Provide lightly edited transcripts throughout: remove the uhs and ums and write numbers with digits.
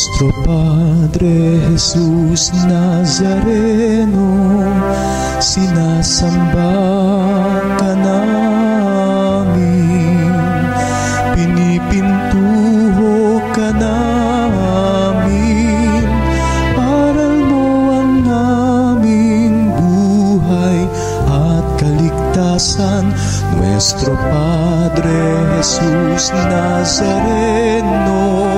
Nuestro Padre Jesus Nazareno, sinasamba ka namin, pinipintuho ka namin, aral mo ang aming buhay at kaligtasan. Nuestro Padre Jesus Nazareno,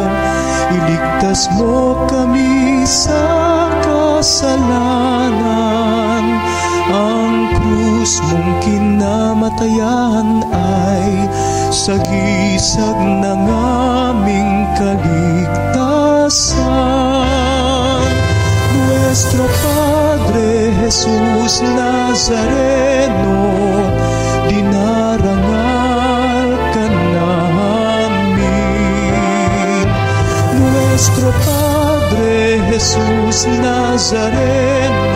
iligtas mo kami sa kasalanan. Ang krus mong kinamatayan ay sagisag ng aming kaligtasan. Nuestro Padre Jesus Nazareno, dinarangal ka namin. Nuestro Padre Jesus Nazareno,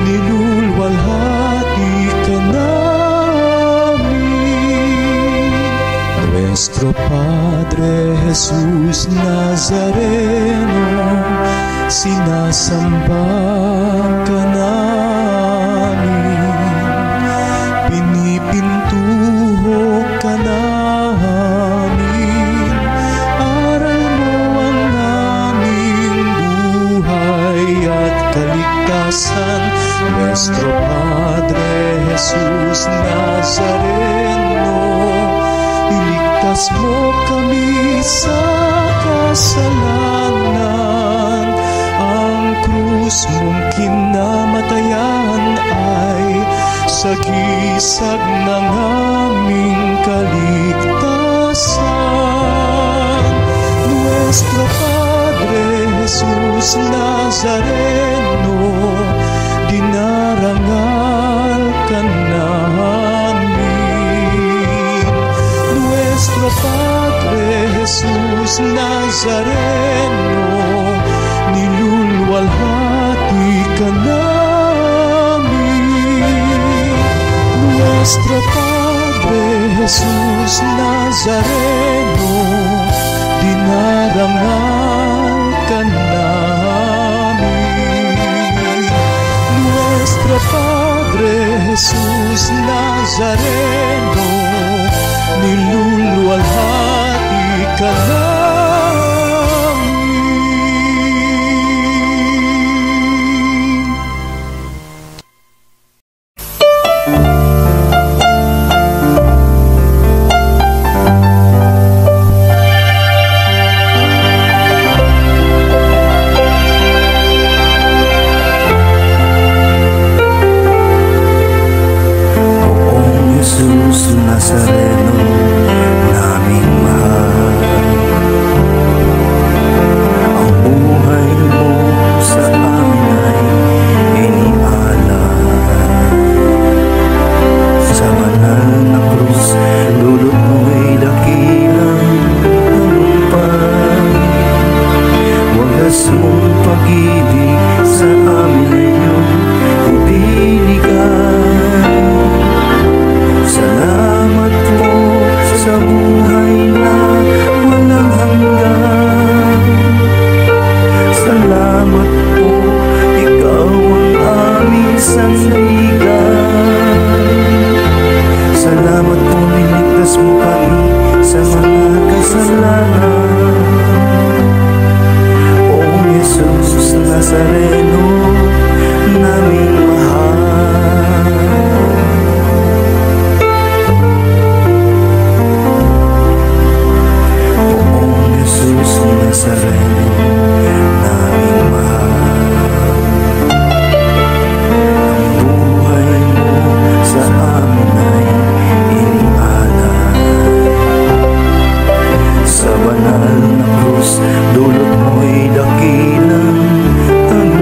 nilulwalhati ka namin. Nuestro Padre Jesus Nazareno, sinasamba ka namin, pinipintuho ka namin, aral mo ang aming buhay at kaligtasan. Nuestro Padre Jesus Nazareno, iligtas mo kami sa kasalanan. Ang krus mong kinamatayan ay sagisag ng aming kaligtasan. Nuestro Padre Jesus Nazareno, dinarangal ka namin. Nuestro Padre Jesus Nazareno, nilulwalhati ka namin. Nuestro Padre Jesus Nazareno, dinarangal ka namin. Nuestro Padre Jesus Nazareno, nilulwalhati ka namin. Nazareno, naming mahal, ang buhay mo sa amin ay inialay. Sa banal na krus, dulot mo'y dakilang tagumpay. Wagas mong pag-ibig sa amin ay iyong ibinigay. Salamat po sa buhay na walang hanggan. Salamat po, ikaw ang aming sandigan. Salamat po, niligtas mo kami sa mga kasalanan. O Jesus Nazareno, naming mahal. Jesus Nazareno, naming mahal, ang buhay mo sa amin ay inialay. Sa banal na krus, dulot mo'y dakilang tagumpay.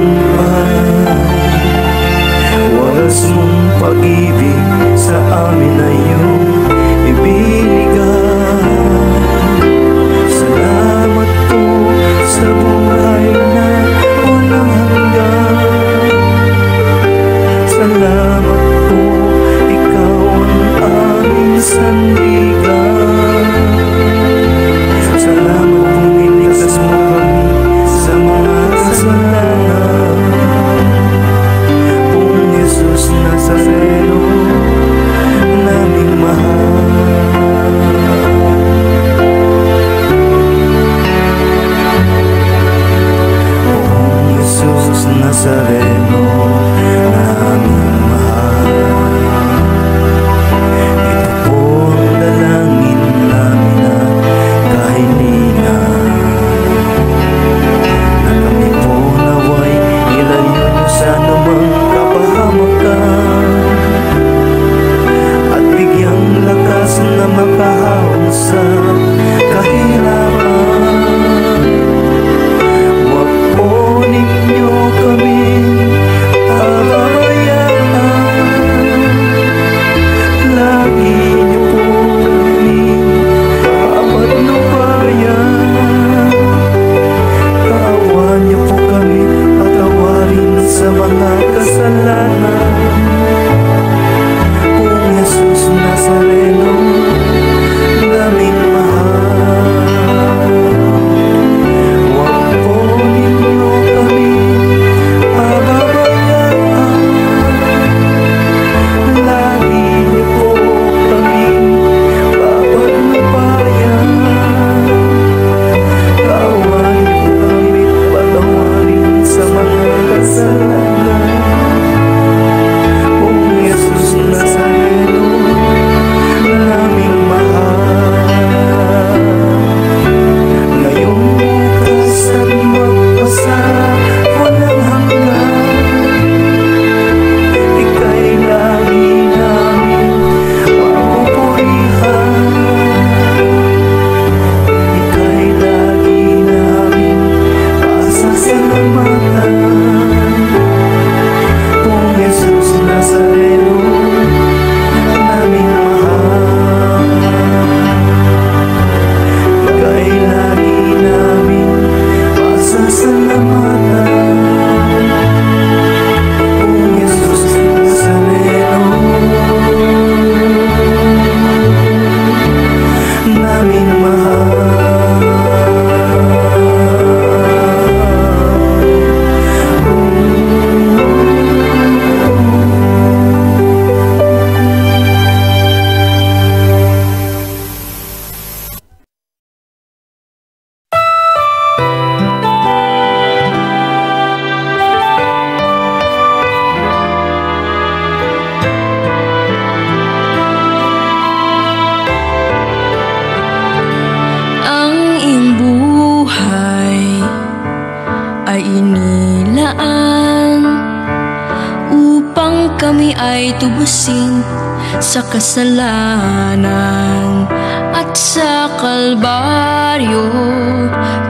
ay tubusin sa kasalanan at sa Kalbaryo,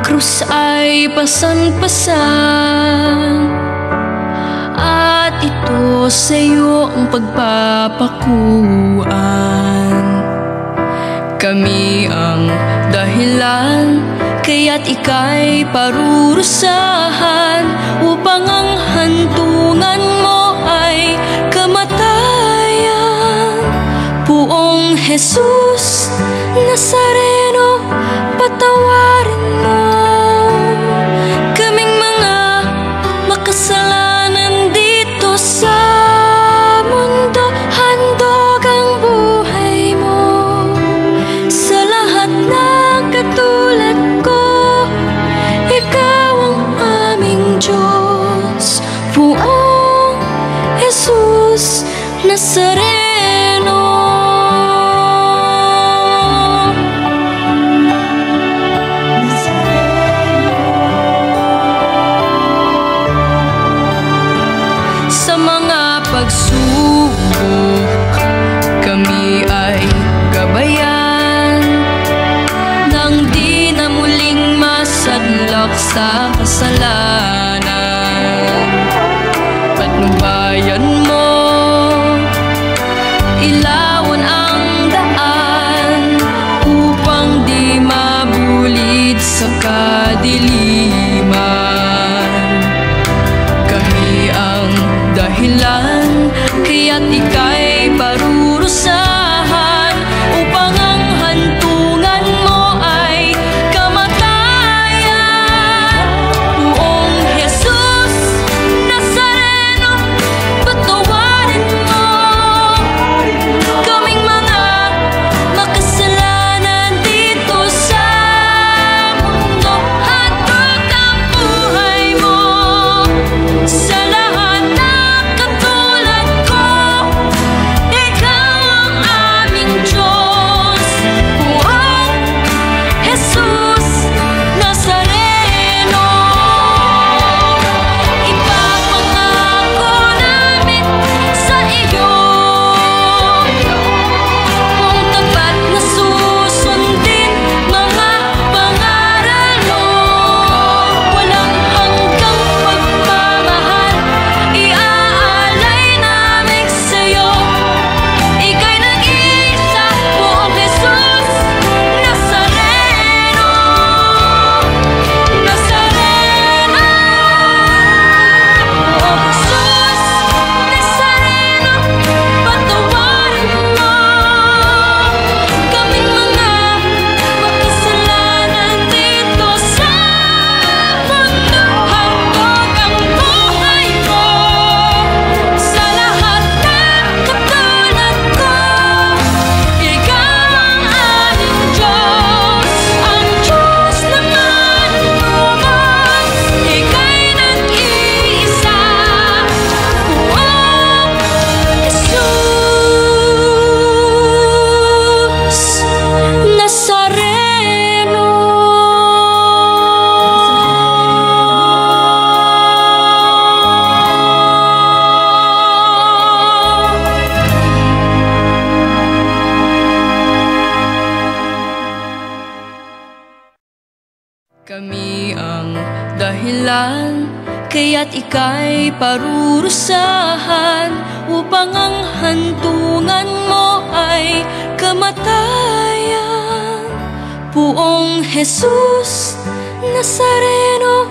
krus ay pasan-pasan. At ito sa iyo ang pagpapakuan. Kami ang dahilan, kaya't ika'y parurusahan, upang ang hantungan mo ay kamatayan. Poong Jesus Nazareno, patawarin mo kaming mga makasalanan dito sa mundo. Handog ang buhay mo sa lahat ng katulad ko. Ikaw ang aming Diyos, Poong Jesus Nazareno. Sa mga pagsubok, kami ay gabayan nang di na muling masadlak sa kasalanan. Patnubayan mo, ilawan ang daan, upang di mabulid sa kadiliman. Kami ang dahilan, kaya't ika'y parurusahan, upang ang hantungan mo ay kamatayan. Poong Jesus Nazareno, patawarin mo kaming mga makasalanan dito sa mundo. Handog ang buhay mo sa lahat ng katulad ko. Ikaw ang aming Diyos, Poong Jesus Nazareno. Ipapangako namin sa iyo kung tapat na susundin mga pangaral mo. Walang hanggang pagmamahal iaalay namin sa iyo. Ika'y nag-iisa, Poong Jesus Nazareno. Nazareno, Poong Jesus Nazareno, patawarin mo kaming mga makasalanan dito sa mundo. Handog ang buhay mo sa lahat ng katulad ko. Ikaw ang aming Diyos, ang Diyos naman lumos. Ika'y nag-iisa, Poong Jesus Nazareno. Kami ang dahilan, kaya't ika'y parurusahan, upang ang hantungan mo ay kamatayan. Poong Jesus Nazareno,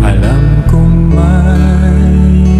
alam kong may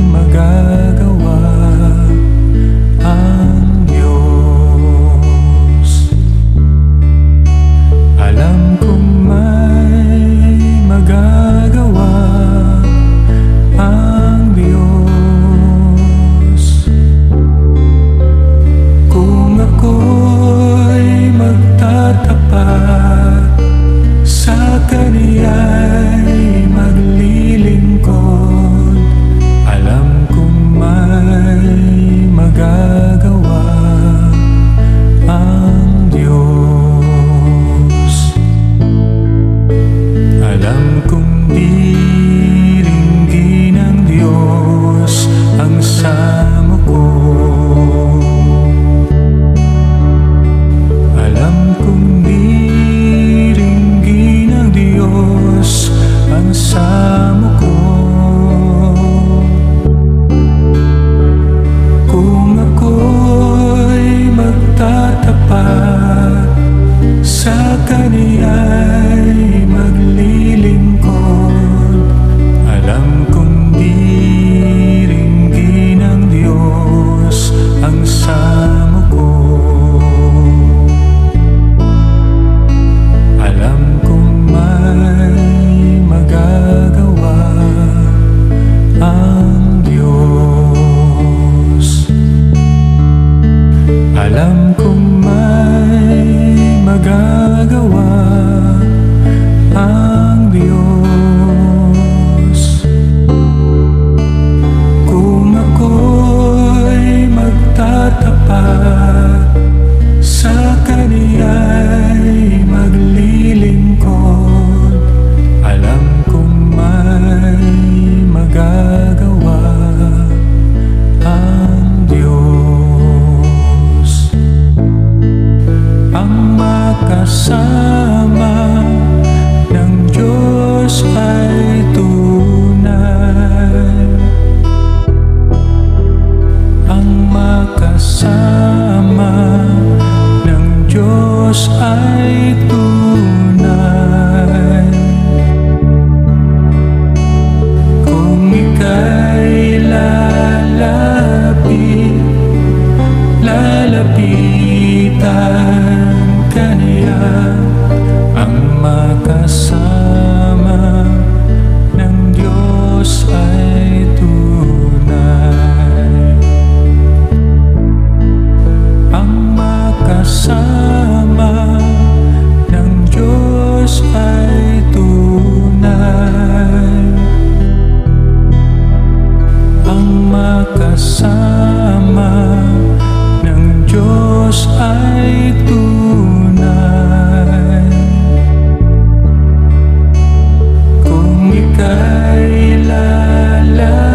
makasama ng Diyos ay tunay. Kung ika'y lalaki